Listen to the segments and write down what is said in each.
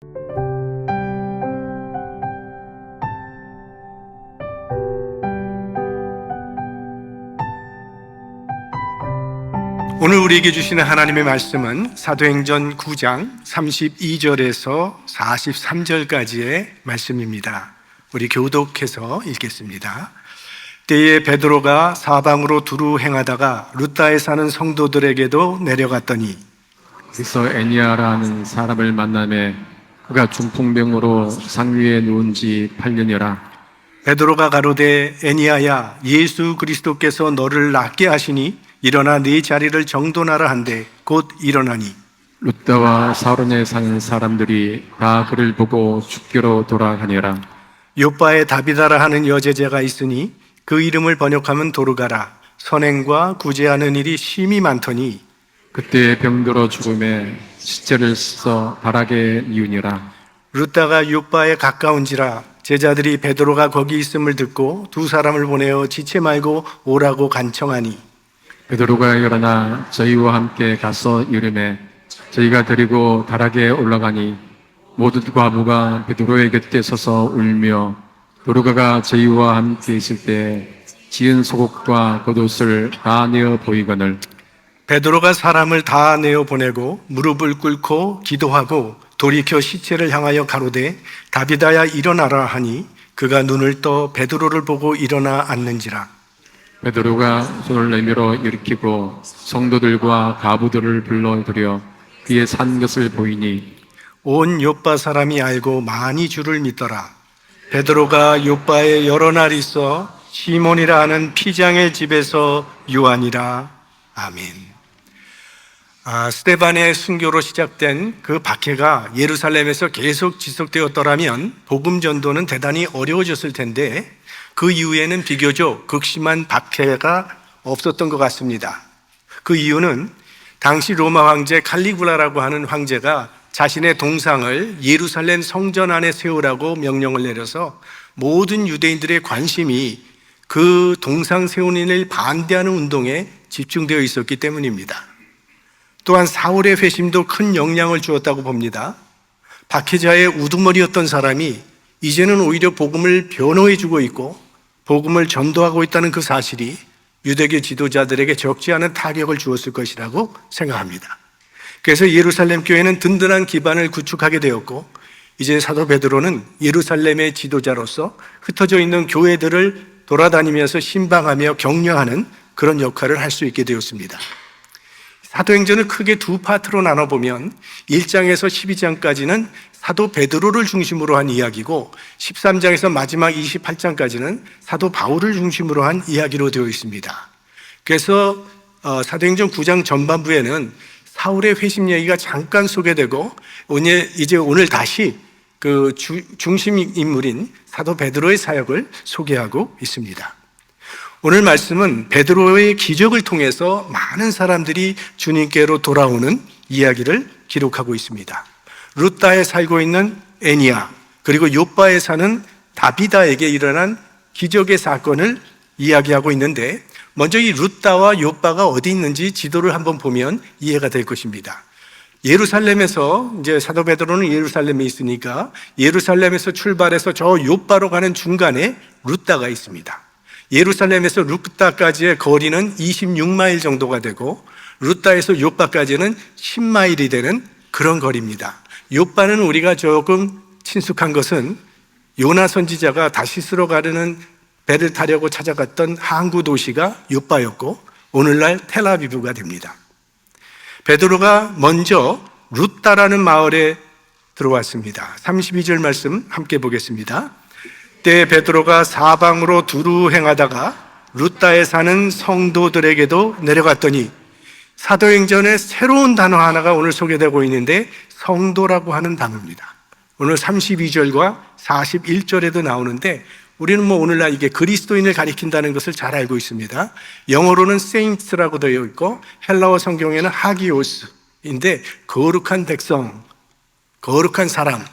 오늘 우리에게 주시는 하나님의 말씀은 사도행전 9장 32절에서 43절까지의 말씀입니다. 우리 교독해서 읽겠습니다. 때에 베드로가 사방으로 두루 행하다가 룻다에 사는 성도들에게도 내려갔더니 그래서 애니아라는 사람을 만나매 그가 중풍병으로 상 위에 누운 지 8년이라. 베드로가 가로되 애니아야, 예수 그리스도께서 너를 낫게 하시니 일어나 네 자리를 정돈하라 한데 곧 일어나니. 룻다와 사론에 사는 사람들이 다 그를 보고 죽기로 돌아가니라. 요빠에 다비다라 하는 여제자가 있으니 그 이름을 번역하면 도르가라. 선행과 구제하는 일이 심히 많더니 그때 병들어 죽음에 시체를 씻어 바닥에 뉘우니라. 룻다가 요빠에 가까운지라 제자들이 베드로가 거기 있음을 듣고 두 사람을 보내어 지체 말고 오라고 간청하니 베드로가 일어나 저희와 함께 가서 이르매 저희가 데리고 다락에 올라가니 모든 과부가 베드로의 곁에 서서 울며 도르가가 저희와 함께 있을 때 지은 속옷과 겉옷을 다 내어 보이거늘. 베드로가 사람을 다 내어 보내고 무릎을 꿇고 기도하고 돌이켜 시체를 향하여 가로되 다비다야 일어나라 하니 그가 눈을 떠 베드로를 보고 일어나 앉는지라. 베드로가 손을 내밀어 일으키고 성도들과 가부들을 불러들여 그의 산 것을 보이니 온 요빠 사람이 알고 많이 주를 믿더라. 베드로가 요빠에 여러 날 있어 시몬이라 하는 피장의 집에서 유하니라. 아멘. 스데반의 순교로 시작된 그 박해가 예루살렘에서 계속 지속되었더라면 복음 전도는 대단히 어려워졌을 텐데 그 이후에는 비교적 극심한 박해가 없었던 것 같습니다. 그 이유는 당시 로마 황제 칼리굴라라고 하는 황제가 자신의 동상을 예루살렘 성전 안에 세우라고 명령을 내려서 모든 유대인들의 관심이 그 동상 세우는 일을 반대하는 운동에 집중되어 있었기 때문입니다. 또한 사울의 회심도 큰 영향을 주었다고 봅니다. 박해자의 우두머리였던 사람이 이제는 오히려 복음을 변호해주고 있고 복음을 전도하고 있다는 그 사실이 유대교 지도자들에게 적지 않은 타격을 주었을 것이라고 생각합니다. 그래서 예루살렘 교회는 든든한 기반을 구축하게 되었고 이제 사도 베드로는 예루살렘의 지도자로서 흩어져 있는 교회들을 돌아다니면서 신방하며 격려하는 그런 역할을 할 수 있게 되었습니다. 사도행전을 크게 두 파트로 나눠보면 1장에서 12장까지는 사도 베드로를 중심으로 한 이야기고 13장에서 마지막 28장까지는 사도 바울을 중심으로 한 이야기로 되어 있습니다. 그래서 사도행전 9장 전반부에는 사울의 회심 얘기가 잠깐 소개되고 오늘 다시 그 중심 인물인 사도 베드로의 사역을 소개하고 있습니다. 오늘 말씀은 베드로의 기적을 통해서 많은 사람들이 주님께로 돌아오는 이야기를 기록하고 있습니다. 룻다에 살고 있는 애니아 그리고 요빠에 사는 다비다에게 일어난 기적의 사건을 이야기하고 있는데 먼저 이 룻다와 요빠가 어디 있는지 지도를 한번 보면 이해가 될 것입니다. 예루살렘에서 이제 사도 베드로는 예루살렘에 있으니까 예루살렘에서 출발해서 저 요빠로 가는 중간에 룻다가 있습니다. 예루살렘에서 룻다까지의 거리는 26마일 정도가 되고 룻다에서 요빠까지는 10마일이 되는 그런 거리입니다. 요빠는 우리가 조금 친숙한 것은 요나 선지자가 다시스로 가려는 배를 타려고 찾아갔던 항구 도시가 요빠였고 오늘날 텔아비브가 됩니다. 베드로가 먼저 룻다라는 마을에 들어왔습니다. 32절 말씀 함께 보겠습니다. 때에 베드로가 사방으로 두루 행하다가 룻다에 사는 성도들에게도 내려갔더니 사도행전에 새로운 단어 하나가 오늘 소개되고 있는데 성도라고 하는 단어입니다. 오늘 32절과 41절에도 나오는데 우리는 오늘날 이게 그리스도인을 가리킨다는 것을 잘 알고 있습니다. 영어로는 saints라고 되어 있고 헬라어 성경에는 하기오스인데 거룩한 백성, 거룩한 사람.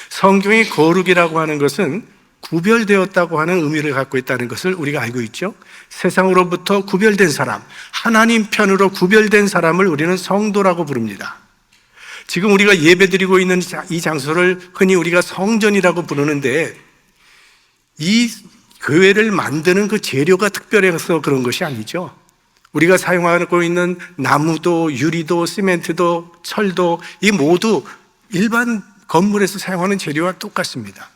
성경의 거룩이라고 하는 것은 구별되었다고 하는 의미를 갖고 있다는 것을 우리가 알고 있죠. 세상으로부터 구별된 사람, 하나님 편으로 구별된 사람을 우리는 성도라고 부릅니다. 지금 우리가 예배드리고 있는 이 장소를 흔히 우리가 성전이라고 부르는데, 이 교회를 만드는 그 재료가 특별해서 그런 것이 아니죠. 우리가 사용하고 있는 나무도 유리도 시멘트도 철도, 이 모두 일반 건물에서 사용하는 재료와 똑같습니다.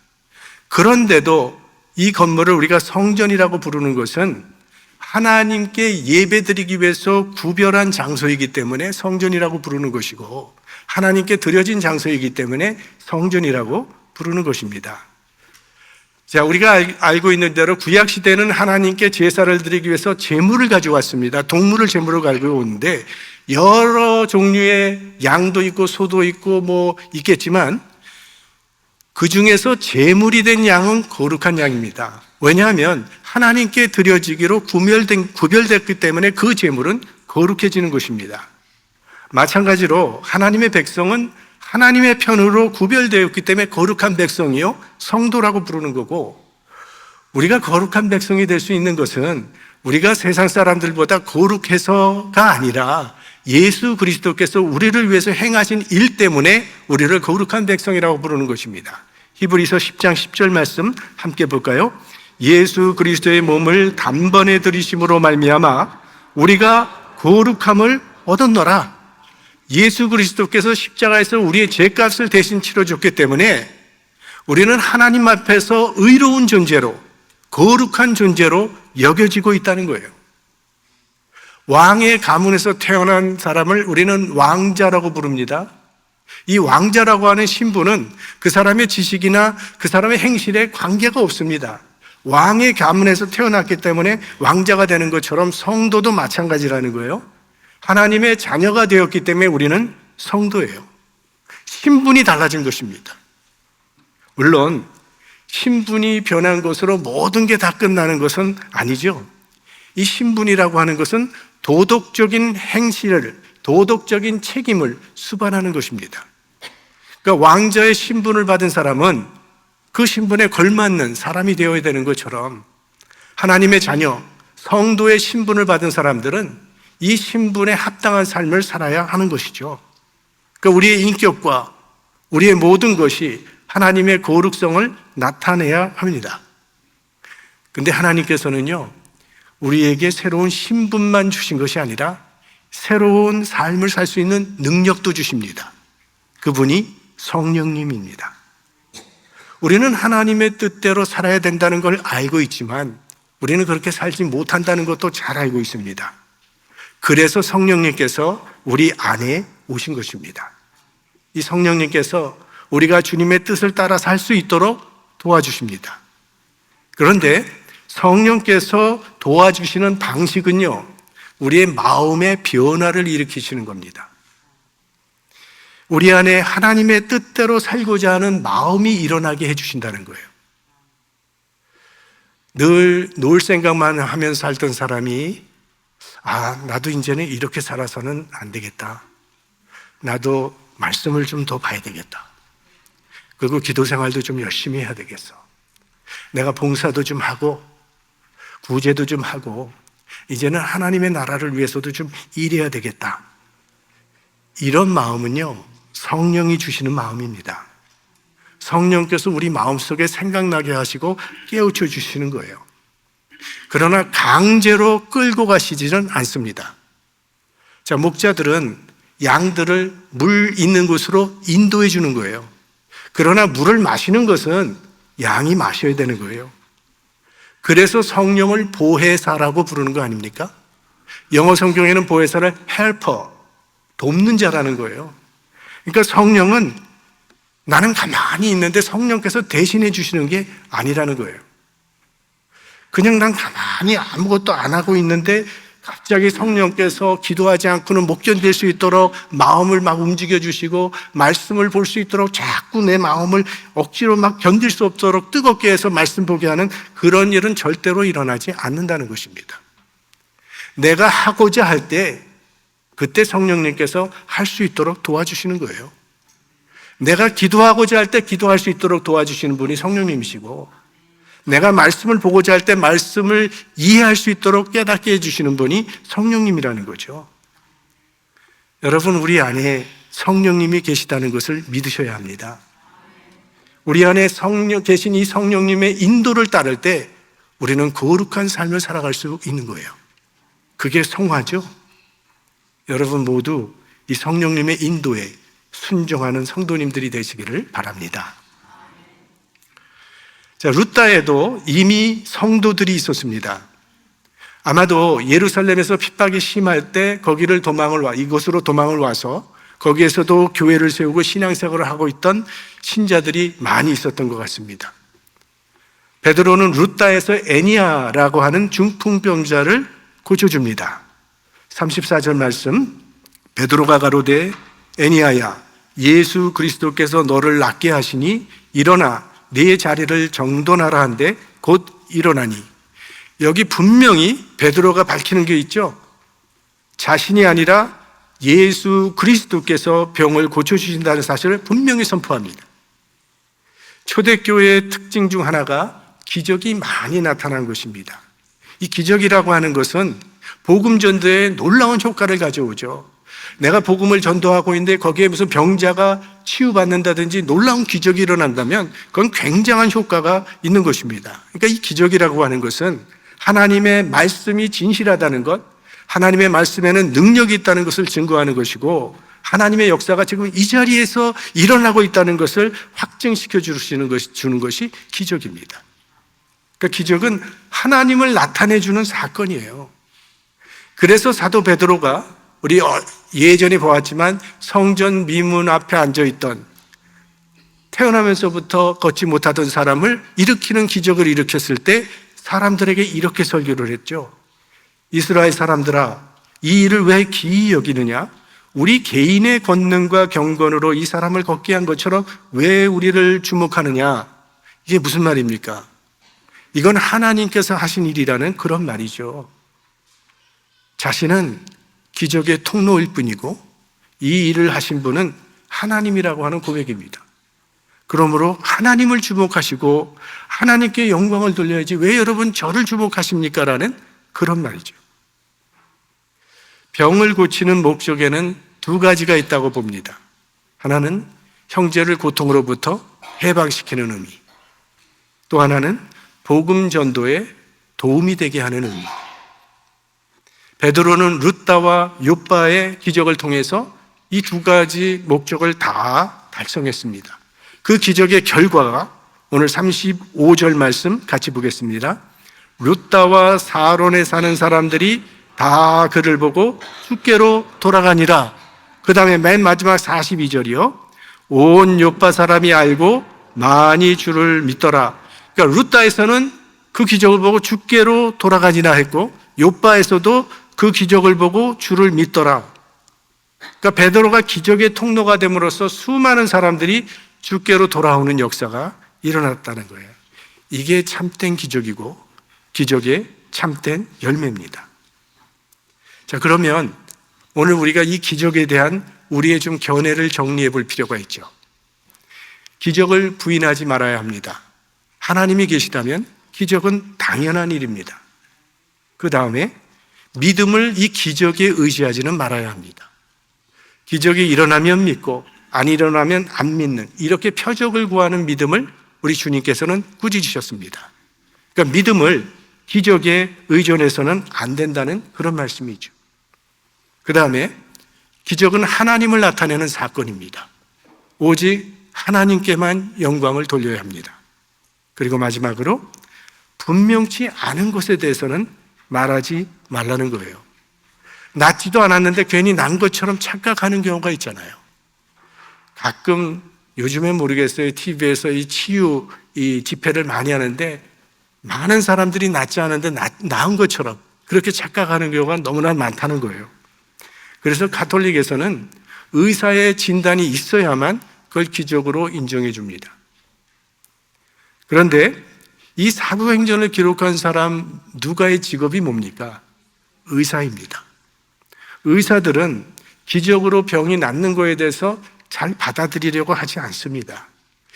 그런데도 이 건물을 우리가 성전이라고 부르는 것은 하나님께 예배드리기 위해서 구별한 장소이기 때문에 성전이라고 부르는 것이고, 하나님께 드려진 장소이기 때문에 성전이라고 부르는 것입니다. 자, 우리가 알고 있는 대로 구약시대는 하나님께 제사를 드리기 위해서 제물을 가져왔습니다. 동물을 제물로 가지고 오는데, 여러 종류의 양도 있고 소도 있고 뭐 있겠지만, 그 중에서 제물이 된 양은 거룩한 양입니다. 왜냐하면 하나님께 드려지기로 구별됐기 때문에 그 제물은 거룩해지는 것입니다. 마찬가지로 하나님의 백성은 하나님의 편으로 구별되었기 때문에 거룩한 백성이요, 성도라고 부르는 거고, 우리가 거룩한 백성이 될 수 있는 것은 우리가 세상 사람들보다 거룩해서가 아니라 예수 그리스도께서 우리를 위해서 행하신 일 때문에 우리를 거룩한 백성이라고 부르는 것입니다. 히브리서 10장 10절 말씀 함께 볼까요? 예수 그리스도의 몸을 단번에 들이심으로 말미암아 우리가 거룩함을 얻었노라. 예수 그리스도께서 십자가에서 우리의 죄값을 대신 치러줬기 때문에 우리는 하나님 앞에서 의로운 존재로, 거룩한 존재로 여겨지고 있다는 거예요. 왕의 가문에서 태어난 사람을 우리는 왕자라고 부릅니다. 이 왕자라고 하는 신분은 그 사람의 지식이나 그 사람의 행실에 관계가 없습니다. 왕의 가문에서 태어났기 때문에 왕자가 되는 것처럼 성도도 마찬가지라는 거예요. 하나님의 자녀가 되었기 때문에 우리는 성도예요. 신분이 달라진 것입니다. 물론 신분이 변한 것으로 모든 게 다 끝나는 것은 아니죠. 이 신분이라고 하는 것은 도덕적인 행실을, 도덕적인 책임을 수반하는 것입니다. 그러니까 왕자의 신분을 받은 사람은 그 신분에 걸맞는 사람이 되어야 되는 것처럼, 하나님의 자녀, 성도의 신분을 받은 사람들은 이 신분에 합당한 삶을 살아야 하는 것이죠. 그러니까 우리의 인격과 우리의 모든 것이 하나님의 거룩성을 나타내야 합니다. 근데 하나님께서는요, 우리에게 새로운 신분만 주신 것이 아니라 새로운 삶을 살 수 있는 능력도 주십니다. 그분이 성령님입니다. 우리는 하나님의 뜻대로 살아야 된다는 걸 알고 있지만 우리는 그렇게 살지 못한다는 것도 잘 알고 있습니다. 그래서 성령님께서 우리 안에 오신 것입니다. 이 성령님께서 우리가 주님의 뜻을 따라 살 수 있도록 도와주십니다. 그런데 성령께서 도와주시는 방식은요, 우리의 마음의 변화를 일으키시는 겁니다. 우리 안에 하나님의 뜻대로 살고자 하는 마음이 일어나게 해주신다는 거예요. 늘 놀 생각만 하면서 살던 사람이, 나도 이제는 이렇게 살아서는 안 되겠다. 나도 말씀을 좀 더 봐야 되겠다. 그리고 기도 생활도 좀 열심히 해야 되겠어. 내가 봉사도 좀 하고 구제도 좀 하고 이제는 하나님의 나라를 위해서도 좀 일해야 되겠다. 이런 마음은요, 성령이 주시는 마음입니다. 성령께서 우리 마음속에 생각나게 하시고 깨우쳐 주시는 거예요. 그러나 강제로 끌고 가시지는 않습니다. 자, 목자들은 양들을 물 있는 곳으로 인도해 주는 거예요. 그러나 물을 마시는 것은 양이 마셔야 되는 거예요. 그래서 성령을 보혜사라고 부르는 거 아닙니까? 영어 성경에는 보혜사를 헬퍼, 돕는 자라는 거예요. 그러니까 성령은 나는 가만히 있는데 성령께서 대신해 주시는 게 아니라는 거예요. 그냥 난 가만히 아무것도 안 하고 있는데 갑자기 성령께서 기도하지 않고는 못 견딜 수 있도록 마음을 막 움직여 주시고 말씀을 볼 수 있도록 자꾸 내 마음을 억지로 막 견딜 수 없도록 뜨겁게 해서 말씀 보게 하는 그런 일은 절대로 일어나지 않는다는 것입니다. 내가 하고자 할 때 그때 성령님께서 할 수 있도록 도와주시는 거예요. 내가 기도하고자 할 때 기도할 수 있도록 도와주시는 분이 성령님이시고, 내가 말씀을 보고자 할 때 말씀을 이해할 수 있도록 깨닫게 해주시는 분이 성령님이라는 거죠. 여러분, 우리 안에 성령님이 계시다는 것을 믿으셔야 합니다. 우리 안에 계신 이 성령님의 인도를 따를 때 우리는 거룩한 삶을 살아갈 수 있는 거예요. 그게 성화죠. 여러분 모두 이 성령님의 인도에 순종하는 성도님들이 되시기를 바랍니다. 자, 룻다에도 이미 성도들이 있었습니다. 아마도 예루살렘에서 핍박이 심할 때 이곳으로 도망을 와서 거기에서도 교회를 세우고 신앙생활을 하고 있던 신자들이 많이 있었던 것 같습니다. 베드로는 룻다에서 애니야라고 하는 중풍병자를 고쳐줍니다. 34절 말씀, 베드로가 가로되 애니야야, 예수 그리스도께서 너를 낫게 하시니 일어나 네 자리를 정돈하라 한데 곧 일어나니. 여기 분명히 베드로가 밝히는 게 있죠. 자신이 아니라 예수 그리스도께서 병을 고쳐주신다는 사실을 분명히 선포합니다. 초대교회의 특징 중 하나가 기적이 많이 나타난 것입니다. 이 기적이라고 하는 것은 복음 전도에 놀라운 효과를 가져오죠. 내가 복음을 전도하고 있는데 거기에 무슨 병자가 치유받는다든지 놀라운 기적이 일어난다면 그건 굉장한 효과가 있는 것입니다. 그러니까 이 기적이라고 하는 것은 하나님의 말씀이 진실하다는 것, 하나님의 말씀에는 능력이 있다는 것을 증거하는 것이고 하나님의 역사가 지금 이 자리에서 일어나고 있다는 것을 확증시켜 주는 것이 기적입니다. 그러니까 기적은 하나님을 나타내 주는 사건이에요. 그래서 사도 베드로가 우리 예전에 보았지만 성전 미문 앞에 앉아있던 태어나면서부터 걷지 못하던 사람을 일으키는 기적을 일으켰을 때 사람들에게 이렇게 설교를 했죠. 이스라엘 사람들아, 이 일을 왜 기이 여기느냐? 우리 개인의 권능과 경건으로 이 사람을 걷게 한 것처럼 왜 우리를 주목하느냐? 이게 무슨 말입니까? 이건 하나님께서 하신 일이라는 그런 말이죠. 자신은 기적의 통로일 뿐이고 이 일을 하신 분은 하나님이라고 하는 고백입니다. 그러므로 하나님을 주목하시고 하나님께 영광을 돌려야지 왜 여러분 저를 주목하십니까? 라는 그런 말이죠. 병을 고치는 목적에는 두 가지가 있다고 봅니다. 하나는 형제를 고통으로부터 해방시키는 의미, 또 하나는 복음 전도에 도움이 되게 하는 의미. 베드로는 룻다와 욥바의 기적을 통해서 이 두 가지 목적을 다 달성했습니다. 그 기적의 결과가 오늘 35절 말씀 같이 보겠습니다. 룻다와 사론에 사는 사람들이 다 그를 보고 주께로 돌아가니라. 그 다음에 맨 마지막 42절이요. 온 욥바 사람이 알고 많이 주를 믿더라. 그러니까 룻다에서는 그 기적을 보고 주께로 돌아가니라 했고 욥바에서도 그 기적을 보고 주를 믿더라. 그러니까 베드로가 기적의 통로가 됨으로써 수많은 사람들이 주께로 돌아오는 역사가 일어났다는 거예요. 이게 참된 기적이고 기적의 참된 열매입니다. 자, 그러면 오늘 우리가 이 기적에 대한 우리의 좀 견해를 정리해 볼 필요가 있죠. 기적을 부인하지 말아야 합니다. 하나님이 계시다면 기적은 당연한 일입니다. 그 다음에 믿음을 이 기적에 의지하지는 말아야 합니다. 기적이 일어나면 믿고 안 일어나면 안 믿는 이렇게 표적을 구하는 믿음을 우리 주님께서는 꾸짖으셨습니다. 그러니까 믿음을 기적에 의존해서는 안 된다는 그런 말씀이죠. 그 다음에 기적은 하나님을 나타내는 사건입니다. 오직 하나님께만 영광을 돌려야 합니다. 그리고 마지막으로 분명치 않은 것에 대해서는 말하지 말라는 거예요. 낫지도 않았는데 괜히 난 것처럼 착각하는 경우가 있잖아요. 가끔 요즘엔 모르겠어요. TV에서 이 치유 이 집회를 많이 하는데 많은 사람들이 낫지 않은데 나은 것처럼 그렇게 착각하는 경우가 너무나 많다는 거예요. 그래서 가톨릭에서는 의사의 진단이 있어야만 그걸 기적으로 인정해 줍니다. 그런데 이 사도행전을 기록한 사람 누가의 직업이 뭡니까? 의사입니다. 의사들은 기적으로 병이 낫는 거에 대해서 잘 받아들이려고 하지 않습니다.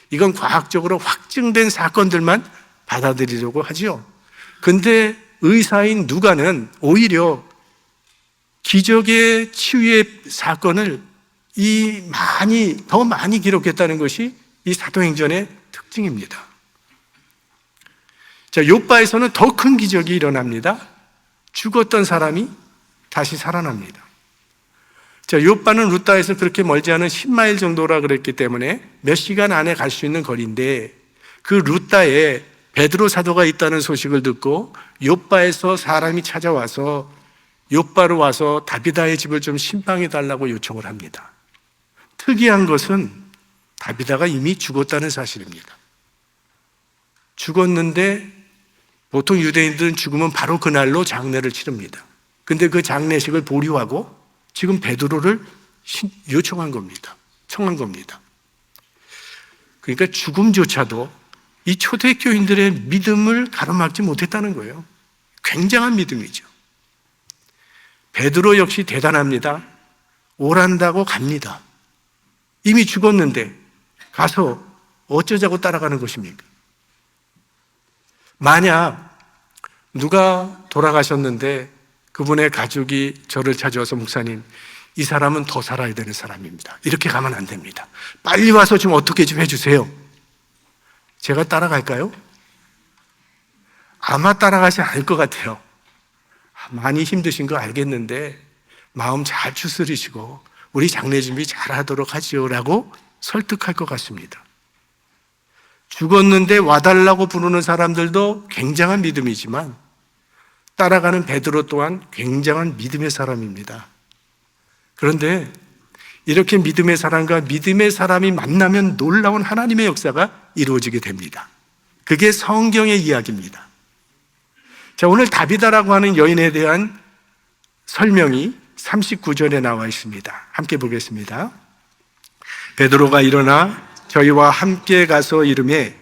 이건 과학적으로 확증된 사건들만 받아들이려고 하죠. 근데 의사인 누가는 오히려 기적의 치유의 사건을 더 많이 기록했다는 것이 이 사도행전의 특징입니다. 자, 욥바에서는 더 큰 기적이 일어납니다. 죽었던 사람이 다시 살아납니다. 자, 욥바는 루따에서 그렇게 멀지 않은 10마일 정도라 그랬기 때문에 몇 시간 안에 갈 수 있는 거리인데, 그 루따에 베드로 사도가 있다는 소식을 듣고 욥바에서 사람이 찾아와서 욥바로 와서 다비다의 집을 좀 신방해 달라고 요청을 합니다. 특이한 것은 다비다가 이미 죽었다는 사실입니다. 죽었는데 보통 유대인들은 죽으면 바로 그날로 장례를 치릅니다. 근데 그 장례식을 보류하고 지금 베드로를 요청한 겁니다. 청한 겁니다. 그러니까 죽음조차도 이 초대교인들의 믿음을 가로막지 못했다는 거예요. 굉장한 믿음이죠. 베드로 역시 대단합니다. 오란다고 갑니다. 이미 죽었는데 가서 어쩌자고 따라가는 것입니까? 만약 누가 돌아가셨는데 그분의 가족이 저를 찾아와서 목사님, 이 사람은 더 살아야 되는 사람입니다. 이렇게 가면 안 됩니다. 빨리 와서 좀 어떻게 좀 해주세요. 제가 따라갈까요? 아마 따라가지 않을 것 같아요. 많이 힘드신 거 알겠는데 마음 잘 추스리시고 우리 장례 준비 잘 하도록 하지요 라고 설득할 것 같습니다. 죽었는데 와달라고 부르는 사람들도 굉장한 믿음이지만 따라가는 베드로 또한 굉장한 믿음의 사람입니다. 그런데 이렇게 믿음의 사람과 믿음의 사람이 만나면 놀라운 하나님의 역사가 이루어지게 됩니다. 그게 성경의 이야기입니다. 자, 오늘 다비다라고 하는 여인에 대한 설명이 39절에 나와 있습니다. 함께 보겠습니다. 베드로가 일어나 저희와 함께 가서 이르매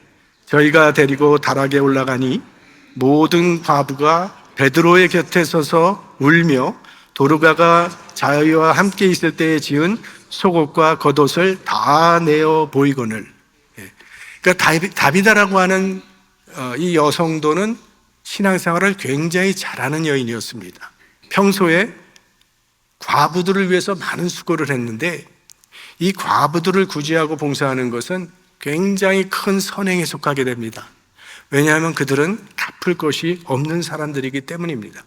저희가 데리고 다락에 올라가니 모든 과부가 베드로의 곁에 서서 울며 도르가가 저희와 함께 있을 때에 지은 속옷과 겉옷을 다 내어 보이거늘. 그러니까 다비다라고 하는 이 여성도는 신앙생활을 굉장히 잘하는 여인이었습니다. 평소에 과부들을 위해서 많은 수고를 했는데 이 과부들을 구제하고 봉사하는 것은 굉장히 큰 선행에 속하게 됩니다. 왜냐하면 그들은 갚을 것이 없는 사람들이기 때문입니다.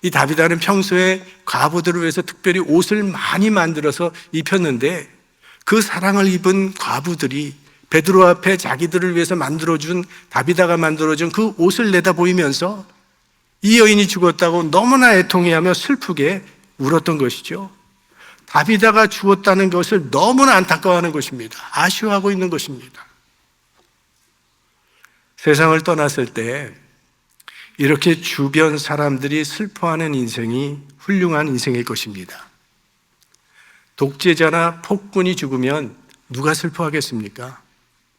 이 다비다는 평소에 과부들을 위해서 특별히 옷을 많이 만들어서 입혔는데 그 사랑을 입은 과부들이 베드로 앞에 자기들을 위해서 만들어준, 다비다가 만들어준 그 옷을 내다 보이면서 이 여인이 죽었다고 너무나 애통해하며 슬프게 울었던 것이죠. 다비다가 죽었다는 것을 너무나 안타까워하는 것입니다. 아쉬워하고 있는 것입니다. 세상을 떠났을 때 이렇게 주변 사람들이 슬퍼하는 인생이 훌륭한 인생일 것입니다. 독재자나 폭군이 죽으면 누가 슬퍼하겠습니까?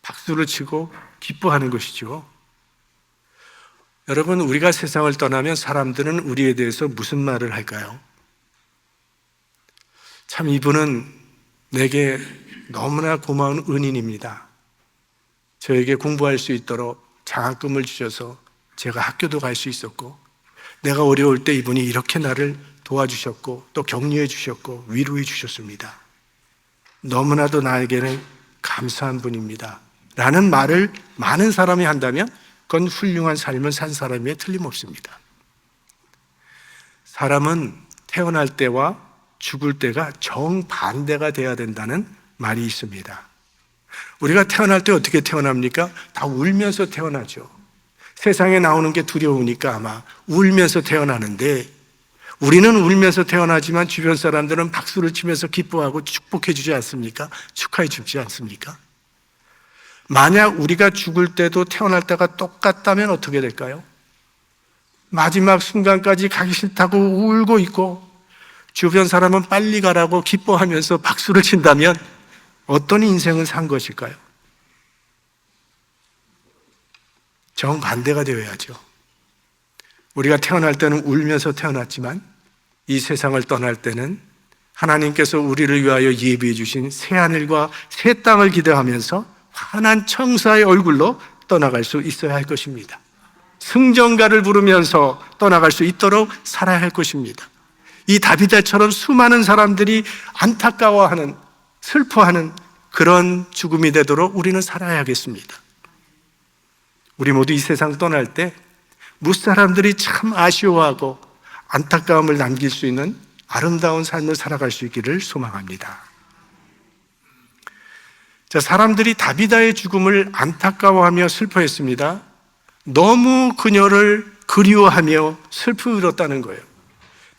박수를 치고 기뻐하는 것이죠. 여러분, 우리가 세상을 떠나면 사람들은 우리에 대해서 무슨 말을 할까요? 참 이분은 내게 너무나 고마운 은인입니다. 저에게 공부할 수 있도록 장학금을 주셔서 제가 학교도 갈 수 있었고, 내가 어려울 때 이분이 이렇게 나를 도와주셨고 또 격려해 주셨고 위로해 주셨습니다. 너무나도 나에게는 감사한 분입니다 라는 말을 많은 사람이 한다면 그건 훌륭한 삶을 산 사람에 틀림없습니다. 사람은 태어날 때와 죽을 때가 정반대가 돼야 된다는 말이 있습니다. 우리가 태어날 때 어떻게 태어납니까? 다 울면서 태어나죠. 세상에 나오는 게 두려우니까 아마 울면서 태어나는데, 우리는 울면서 태어나지만 주변 사람들은 박수를 치면서 기뻐하고 축복해 주지 않습니까? 축하해 주지 않습니까? 만약 우리가 죽을 때도 태어날 때가 똑같다면 어떻게 될까요? 마지막 순간까지 가기 싫다고 울고 있고 주변 사람은 빨리 가라고 기뻐하면서 박수를 친다면 어떤 인생을 산 것일까요? 정반대가 되어야죠. 우리가 태어날 때는 울면서 태어났지만 이 세상을 떠날 때는 하나님께서 우리를 위하여 예비해 주신 새하늘과 새 땅을 기대하면서 환한 청사의 얼굴로 떠나갈 수 있어야 할 것입니다. 승전가를 부르면서 떠나갈 수 있도록 살아야 할 것입니다. 이 다비다처럼 수많은 사람들이 안타까워하는, 슬퍼하는 그런 죽음이 되도록 우리는 살아야겠습니다. 우리 모두 이 세상 떠날 때 무사람들이 참 아쉬워하고 안타까움을 남길 수 있는 아름다운 삶을 살아갈 수 있기를 소망합니다. 자, 사람들이 다비다의 죽음을 안타까워하며 슬퍼했습니다. 너무 그녀를 그리워하며 슬피 울었다는 거예요.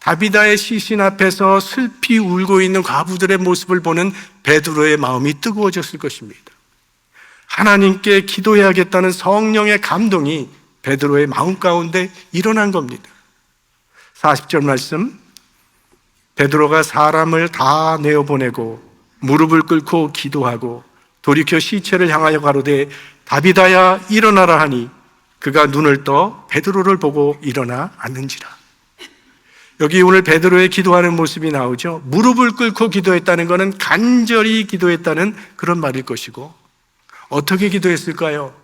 다비다의 시신 앞에서 슬피 울고 있는 과부들의 모습을 보는 베드로의 마음이 뜨거워졌을 것입니다. 하나님께 기도해야겠다는 성령의 감동이 베드로의 마음 가운데 일어난 겁니다. 40절 말씀, 베드로가 사람을 다 내어보내고 무릎을 꿇고 기도하고 돌이켜 시체를 향하여 가로되 다비다야 일어나라 하니 그가 눈을 떠 베드로를 보고 일어나 앉는지라. 여기 오늘 베드로의 기도하는 모습이 나오죠. 무릎을 꿇고 기도했다는 것은 간절히 기도했다는 그런 말일 것이고, 어떻게 기도했을까요?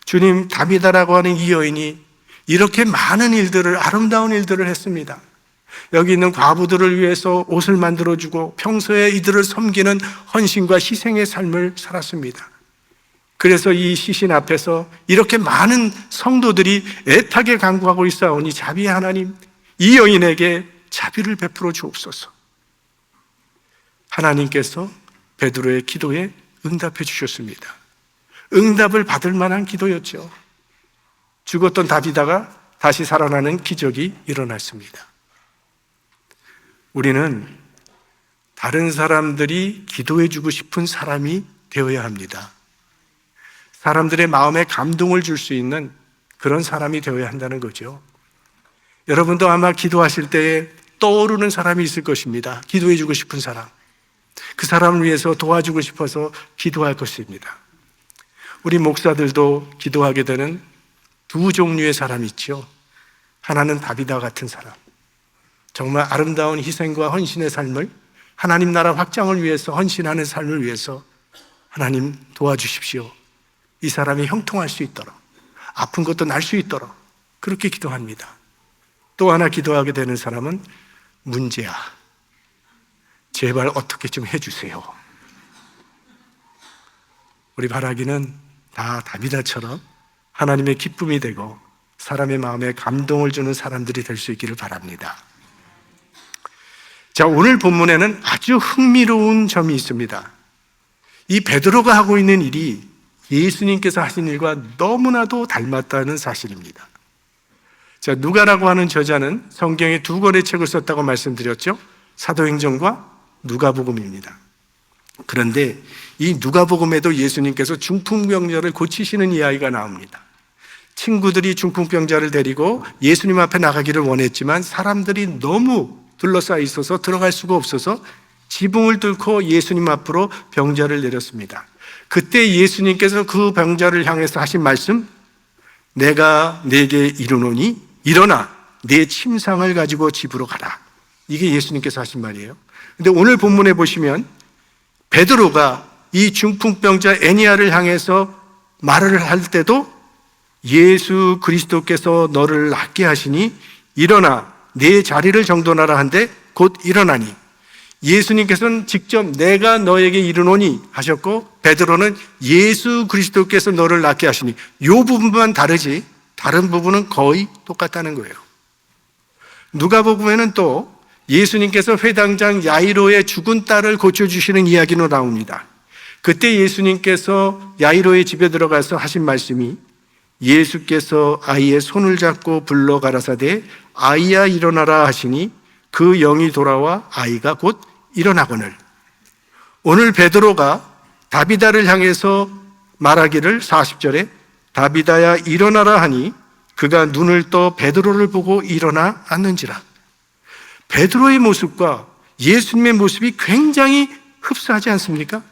주님, 다비다라고 하는 이 여인이 이렇게 많은 일들을, 아름다운 일들을 했습니다. 여기 있는 과부들을 위해서 옷을 만들어주고 평소에 이들을 섬기는 헌신과 희생의 삶을 살았습니다. 그래서 이 시신 앞에서 이렇게 많은 성도들이 애타게 간구하고 있사오니 자비의 하나님, 이 여인에게 자비를 베풀어 주옵소서. 하나님께서 베드로의 기도에 응답해 주셨습니다. 응답을 받을 만한 기도였죠. 죽었던 다비다가 다시 살아나는 기적이 일어났습니다. 우리는 다른 사람들이 기도해 주고 싶은 사람이 되어야 합니다. 사람들의 마음에 감동을 줄 수 있는 그런 사람이 되어야 한다는 거죠. 여러분도 아마 기도하실 때에 떠오르는 사람이 있을 것입니다. 기도해 주고 싶은 사람. 그 사람을 위해서 도와주고 싶어서 기도할 것입니다. 우리 목사들도 기도하게 되는 두 종류의 사람이 있죠. 하나는 다비다 같은 사람. 정말 아름다운 희생과 헌신의 삶을, 하나님 나라 확장을 위해서 헌신하는 삶을 위해서 하나님 도와주십시오. 이 사람이 형통할 수 있도록, 아픈 것도 날 수 있도록 그렇게 기도합니다. 또 하나 기도하게 되는 사람은 문제야, 제발 어떻게 좀 해주세요. 우리 바라기는 다 다비다처럼 하나님의 기쁨이 되고 사람의 마음에 감동을 주는 사람들이 될 수 있기를 바랍니다. 자, 오늘 본문에는 아주 흥미로운 점이 있습니다. 이 베드로가 하고 있는 일이 예수님께서 하신 일과 너무나도 닮았다는 사실입니다. 자, 누가라고 하는 저자는 성경에 두 권의 책을 썼다고 말씀드렸죠. 사도행전과 누가복음입니다. 그런데 이 누가복음에도 예수님께서 중풍병자를 고치시는 이야기가 나옵니다. 친구들이 중풍병자를 데리고 예수님 앞에 나가기를 원했지만 사람들이 너무 둘러싸여 있어서 들어갈 수가 없어서 지붕을 뚫고 예수님 앞으로 병자를 내렸습니다. 그때 예수님께서 그 병자를 향해서 하신 말씀, 내가 네게 이르노니 일어나 내 침상을 가지고 집으로 가라. 이게 예수님께서 하신 말이에요. 근데 오늘 본문에 보시면 베드로가 이 중풍병자 애니야를 향해서 말을 할 때도 예수 그리스도께서 너를 낫게 하시니 일어나 내 자리를 정돈하라 한데 곧 일어나니, 예수님께서는 직접 내가 너에게 이르노니 하셨고 베드로는 예수 그리스도께서 너를 낫게 하시니, 이 부분만 다르지 다른 부분은 거의 똑같다는 거예요. 누가복음에는 또 예수님께서 회당장 야이로의 죽은 딸을 고쳐주시는 이야기로 나옵니다. 그때 예수님께서 야이로의 집에 들어가서 하신 말씀이, 예수께서 아이의 손을 잡고 불러 가라사대 아이야 일어나라 하시니 그 영이 돌아와 아이가 곧 일어나거늘. 오늘 베드로가 다비다를 향해서 말하기를 40절에 다비다야 일어나라 하니 그가 눈을 떠 베드로를 보고 일어나 앉는지라. 베드로의 모습과 예수님의 모습이 굉장히 흡사하지 않습니까?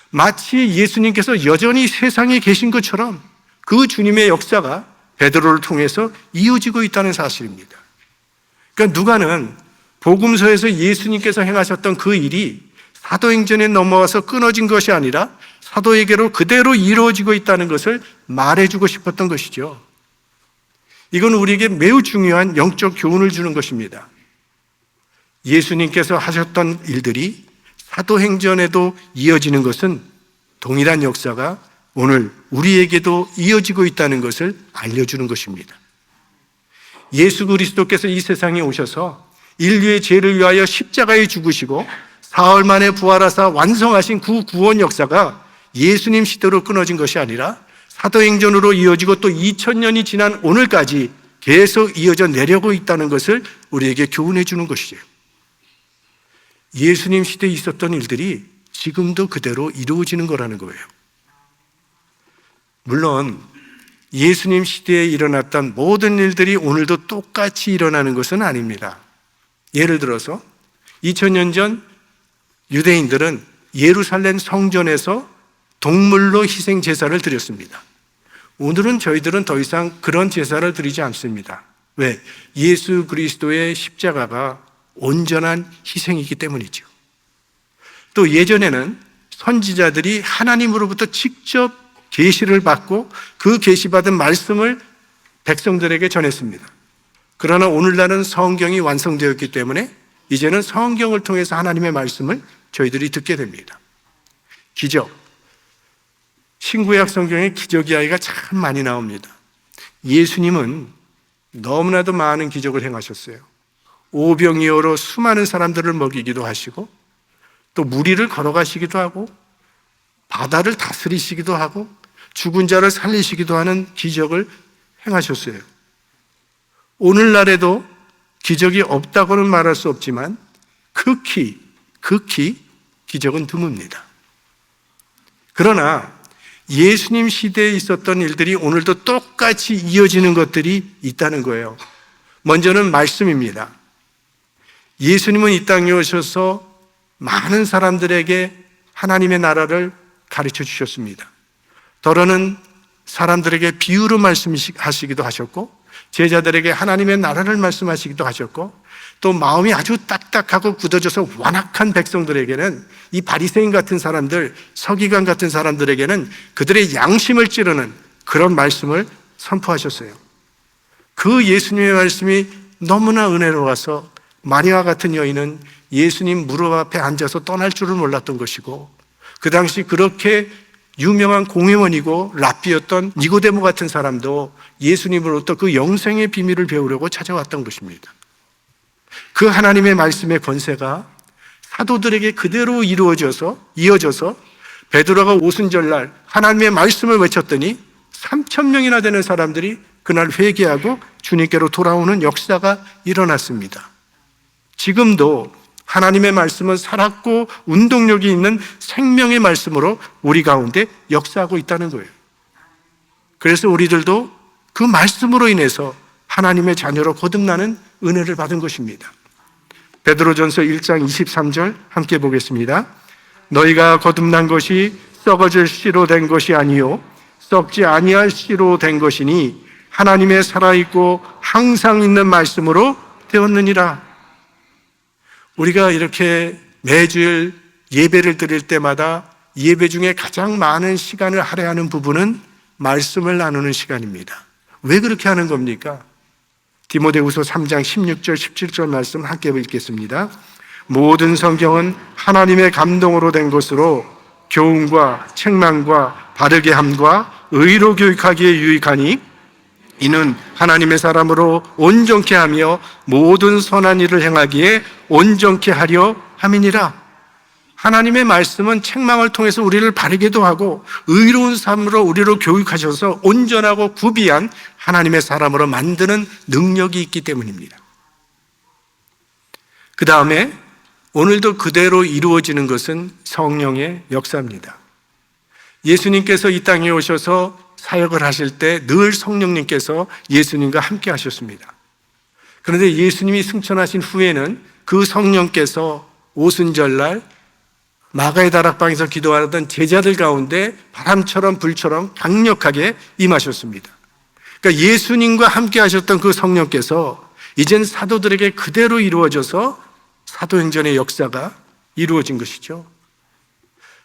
마치 예수님께서 여전히 세상에 계신 것처럼 그 주님의 역사가 베드로를 통해서 이어지고 있다는 사실입니다. 그러니까 누가는 복음서에서 예수님께서 행하셨던 그 일이 사도행전에 넘어와서 끊어진 것이 아니라 사도에게로 그대로 이루어지고 있다는 것을 말해주고 싶었던 것이죠. 이건 우리에게 매우 중요한 영적 교훈을 주는 것입니다. 예수님께서 하셨던 일들이 사도행전에도 이어지는 것은 동일한 역사가 오늘 우리에게도 이어지고 있다는 것을 알려주는 것입니다. 예수 그리스도께서 이 세상에 오셔서 인류의 죄를 위하여 십자가에 죽으시고 사흘 만에 부활하사 완성하신 그 구원 역사가 예수님 시대로 끊어진 것이 아니라 사도행전으로 이어지고 또 2000년이 지난 오늘까지 계속 이어져 내려고 있다는 것을 우리에게 교훈해 주는 것이죠. 예수님 시대에 있었던 일들이 지금도 그대로 이루어지는 거라는 거예요. 물론 예수님 시대에 일어났던 모든 일들이 오늘도 똑같이 일어나는 것은 아닙니다. 예를 들어서 2000년 전 유대인들은 예루살렘 성전에서 동물로 희생 제사를 드렸습니다. 오늘은 저희들은 더 이상 그런 제사를 드리지 않습니다. 왜? 예수 그리스도의 십자가가 온전한 희생이기 때문이죠. 또 예전에는 선지자들이 하나님으로부터 직접 계시를 받고 그 계시받은 말씀을 백성들에게 전했습니다. 그러나 오늘날은 성경이 완성되었기 때문에 이제는 성경을 통해서 하나님의 말씀을 저희들이 듣게 됩니다. 기적. 신구약 성경에 기적 이야기가 참 많이 나옵니다. 예수님은 너무나도 많은 기적을 행하셨어요. 오병이어로 수많은 사람들을 먹이기도 하시고 또 무리를 걸어가시기도 하고 바다를 다스리시기도 하고 죽은 자를 살리시기도 하는 기적을 행하셨어요. 오늘날에도 기적이 없다고는 말할 수 없지만 극히 기적은 드뭅니다. 그러나 예수님 시대에 있었던 일들이 오늘도 똑같이 이어지는 것들이 있다는 거예요. 먼저는 말씀입니다. 예수님은 이 땅에 오셔서 많은 사람들에게 하나님의 나라를 가르쳐 주셨습니다. 더러는 사람들에게 비유로 말씀하시기도 하셨고 제자들에게 하나님의 나라를 말씀하시기도 하셨고 또 마음이 아주 딱딱하고 굳어져서 완악한 백성들에게는 이 바리새인 같은 사람들, 서기관 같은 사람들에게는 그들의 양심을 찌르는 그런 말씀을 선포하셨어요. 그 예수님의 말씀이 너무나 은혜로워서 마리아 같은 여인은 예수님 무릎 앞에 앉아서 떠날 줄을 몰랐던 것이고 그 당시 그렇게 유명한 공회원이고 랍비였던 니고데모 같은 사람도 예수님으로부터 그 영생의 비밀을 배우려고 찾아왔던 것입니다. 그 하나님의 말씀의 권세가 사도들에게 그대로 이어져서 베드로가 오순절날 하나님의 말씀을 외쳤더니 3,000명이나 되는 사람들이 그날 회개하고 주님께로 돌아오는 역사가 일어났습니다. 지금도 하나님의 말씀은 살았고 운동력이 있는 생명의 말씀으로 우리 가운데 역사하고 있다는 거예요. 그래서 우리들도 그 말씀으로 인해서 하나님의 자녀로 거듭나는 은혜를 받은 것입니다. 베드로전서 1장 23절 함께 보겠습니다. 너희가 거듭난 것이 썩어질 씨로 된 것이 아니요 썩지 아니할 씨로 된 것이니 하나님의 살아있고 항상 있는 말씀으로 되었느니라. 우리가 이렇게 매주일 예배를 드릴 때마다 예배 중에 가장 많은 시간을 할애하는 부분은 말씀을 나누는 시간입니다. 왜 그렇게 하는 겁니까? 디모데후서 3장 16절 17절 말씀 함께 읽겠습니다. 모든 성경은 하나님의 감동으로 된 것으로 교훈과 책망과 바르게 함과 의로 교육하기에 유익하니 이는 하나님의 사람으로 온전케 하며 모든 선한 일을 행하기에 온전케 하려 함이니라. 하나님의 말씀은 책망을 통해서 우리를 바르게도 하고 의로운 삶으로 우리를 교육하셔서 온전하고 구비한 하나님의 사람으로 만드는 능력이 있기 때문입니다. 그 다음에 오늘도 그대로 이루어지는 것은 성령의 역사입니다. 예수님께서 이 땅에 오셔서 사역을 하실 때 늘 성령님께서 예수님과 함께 하셨습니다. 그런데 예수님이 승천하신 후에는 그 성령께서 오순절날 마가의 다락방에서 기도하던 제자들 가운데 바람처럼 불처럼 강력하게 임하셨습니다. 그러니까 예수님과 함께 하셨던 그 성령께서 이젠 사도들에게 그대로 이루어져서 사도행전의 역사가 이루어진 것이죠.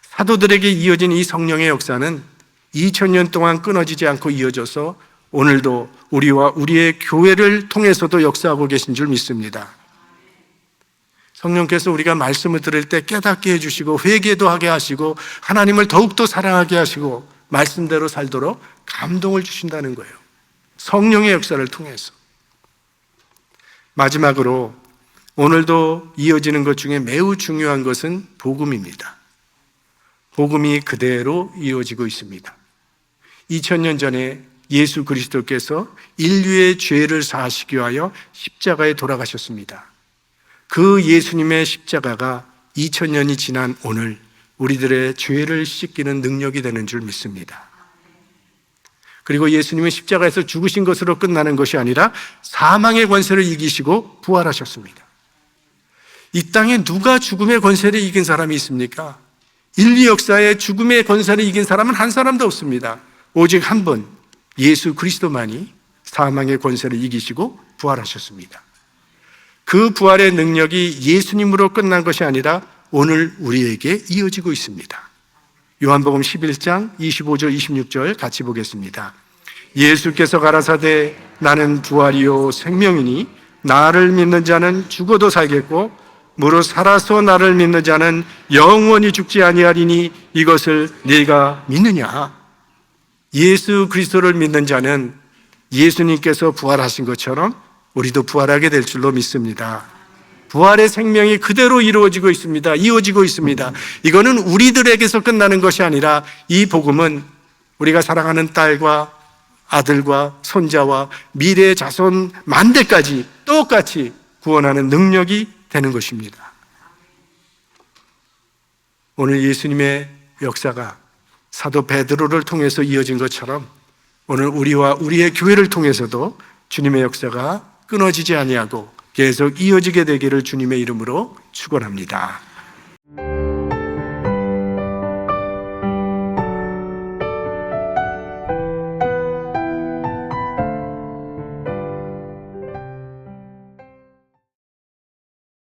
사도들에게 이어진 이 성령의 역사는 2000년 동안 끊어지지 않고 이어져서 오늘도 우리와 우리의 교회를 통해서도 역사하고 계신 줄 믿습니다. 성령께서 우리가 말씀을 들을 때 깨닫게 해주시고 회개도 하게 하시고 하나님을 더욱더 사랑하게 하시고 말씀대로 살도록 감동을 주신다는 거예요. 성령의 역사를 통해서. 마지막으로 오늘도 이어지는 것 중에 매우 중요한 것은 복음입니다. 복음이 그대로 이어지고 있습니다. 2000년 전에 예수 그리스도께서 인류의 죄를 사하시기 위하여 십자가에 돌아가셨습니다. 그 예수님의 십자가가 2000년이 지난 오늘 우리들의 죄를 씻기는 능력이 되는 줄 믿습니다. 그리고 예수님은 십자가에서 죽으신 것으로 끝나는 것이 아니라 사망의 권세를 이기시고 부활하셨습니다. 이 땅에 누가 죽음의 권세를 이긴 사람이 있습니까? 인류 역사에 죽음의 권세를 이긴 사람은 한 사람도 없습니다. 오직 한 분, 예수 그리스도만이 사망의 권세를 이기시고 부활하셨습니다. 그 부활의 능력이 예수님으로 끝난 것이 아니라 오늘 우리에게 이어지고 있습니다. 요한복음 11장 25절 26절 같이 보겠습니다. 예수께서 가라사대 나는 부활이요 생명이니 나를 믿는 자는 죽어도 살겠고 무릇 살아서 나를 믿는 자는 영원히 죽지 아니하리니 이것을 네가 믿느냐? 예수 그리스도를 믿는 자는 예수님께서 부활하신 것처럼 우리도 부활하게 될 줄로 믿습니다. 부활의 생명이 그대로 이루어지고 있습니다. 이어지고 있습니다. 이거는 우리들에게서 끝나는 것이 아니라 이 복음은 우리가 사랑하는 딸과 아들과 손자와 미래의 자손 만대까지 똑같이 구원하는 능력이 되는 것입니다. 오늘 예수님의 역사가 사도 베드로를 통해서 이어진 것처럼 오늘 우리와 우리의 교회를 통해서도 주님의 역사가 끊어지지 아니하고 계속 이어지게 되기를 주님의 이름으로 축원합니다.